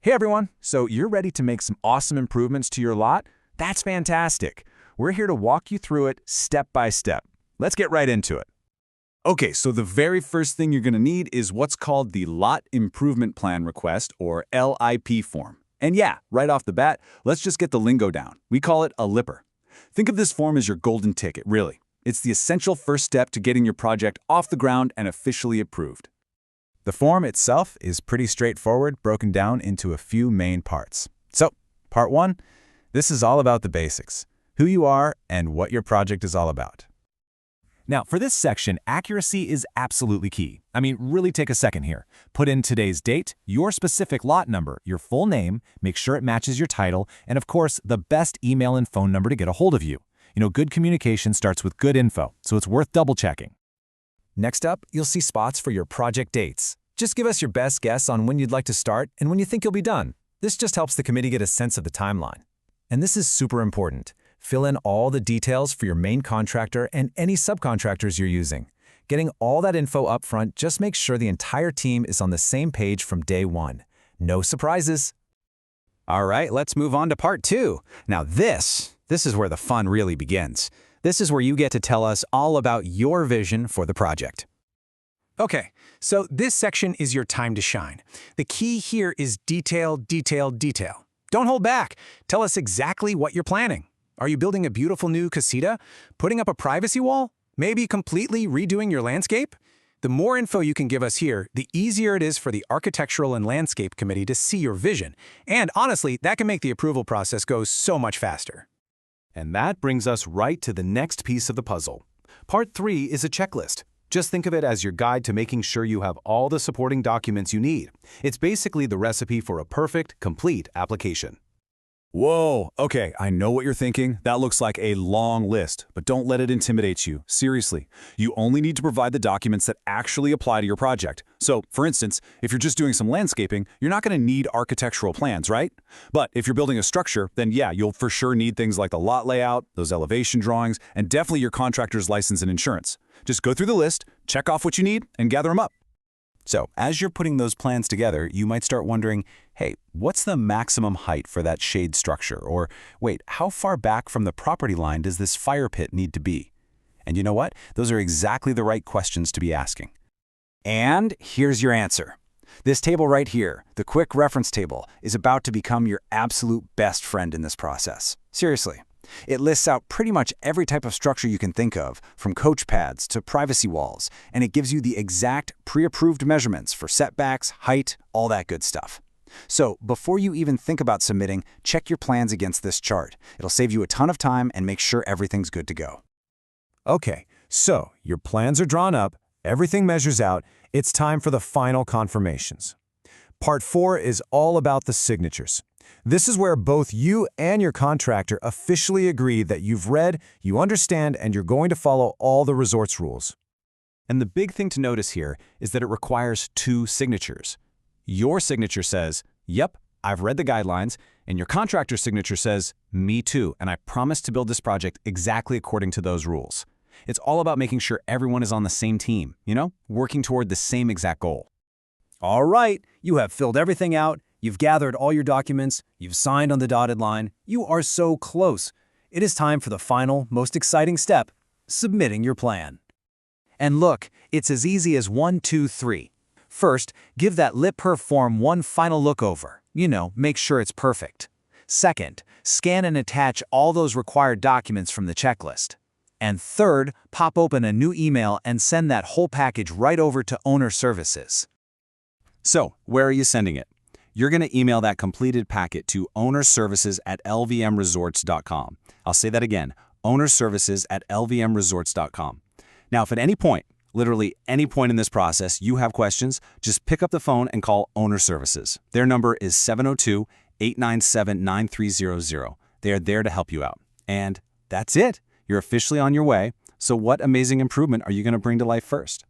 Hey everyone, so you're ready to make some awesome improvements to your lot? That's fantastic. We're here to walk you through it step by step. Let's get right into it. Okay, so the very first thing you're going to need is what's called the Lot Improvement Plan Request, or LIP form. And yeah, right off the bat, let's just get the lingo down. We call it a LIPR. Think of this form as your golden ticket, really. It's the essential first step to getting your project off the ground and officially approved. The form itself is pretty straightforward, broken down into a few main parts. So, part 1, this is all about the basics, who you are and what your project is all about. Now, for this section, accuracy is absolutely key. I mean, really take a second here. Put in today's date, your specific lot number, your full name, make sure it matches your title, and of course, the best email and phone number to get a hold of you. You know, good communication starts with good info, so it's worth double-checking. Next up, you'll see spots for your project dates. Just give us your best guess on when you'd like to start and when you think you'll be done. This just helps the committee get a sense of the timeline. And this is super important. Fill in all the details for your main contractor and any subcontractors you're using. Getting all that info up front just makes sure the entire team is on the same page from day one. No surprises. All right, let's move on to part 2. Now this is where the fun really begins. This is where you get to tell us all about your vision for the project. Okay, so this section is your time to shine. The key here is detail, detail, detail. Don't hold back. Tell us exactly what you're planning. Are you building a beautiful new casita? Putting up a privacy wall? Maybe completely redoing your landscape? The more info you can give us here, the easier it is for the Architectural and Landscape Committee to see your vision. And honestly, that can make the approval process go so much faster. And that brings us right to the next piece of the puzzle. Part 3 is a checklist. Just think of it as your guide to making sure you have all the supporting documents you need. It's basically the recipe for a perfect, complete application. Whoa, okay, I know what you're thinking. That looks like a long list, but don't let it intimidate you. Seriously, you only need to provide the documents that actually apply to your project. So, for instance, if you're just doing some landscaping, you're not going to need architectural plans, right? But if you're building a structure, then yeah, you'll for sure need things like the lot layout, those elevation drawings, and definitely your contractor's license and insurance. Just go through the list, check off what you need, and gather them up. So, as you're putting those plans together, you might start wondering, hey, what's the maximum height for that shade structure? Or, wait, how far back from the property line does this fire pit need to be? And you know what? Those are exactly the right questions to be asking. And here's your answer. This table right here, the quick reference table, is about to become your absolute best friend in this process. Seriously. It lists out pretty much every type of structure you can think of, from coach pads to privacy walls, and it gives you the exact pre-approved measurements for setbacks, height, all that good stuff. So before you even think about submitting, check your plans against this chart. It'll save you a ton of time and make sure everything's good to go. Okay, so your plans are drawn up, everything measures out, it's time for the final confirmations. Part 4 is all about the signatures. This is where both you and your contractor officially agree that you've read, you understand, and you're going to follow all the resort's rules. And the big thing to notice here is that it requires 2 signatures. Your signature says, yep, I've read the guidelines, and your contractor's signature says, me too, and I promise to build this project exactly according to those rules. It's all about making sure everyone is on the same team, working toward the same exact goal. All right, you have filled everything out. You've gathered all your documents, you've signed on the dotted line, you are so close. It is time for the final, most exciting step, submitting your plan. And look, it's as easy as 1, 2, 3. First, give that LIPR form one final look over. Make sure it's perfect. Second, scan and attach all those required documents from the checklist. And third, pop open a new email and send that whole package right over to Owner Services. So, where are you sending it? You're going to email that completed packet to ownerservices@lvmresorts.com. I'll say that again, ownerservices@lvmresorts.com. Now, if at any point, literally any point in this process, you have questions, just pick up the phone and call Owner Services. Their number is 702-897-9300. They are there to help you out. And that's it. You're officially on your way. So what amazing improvement are you going to bring to life first?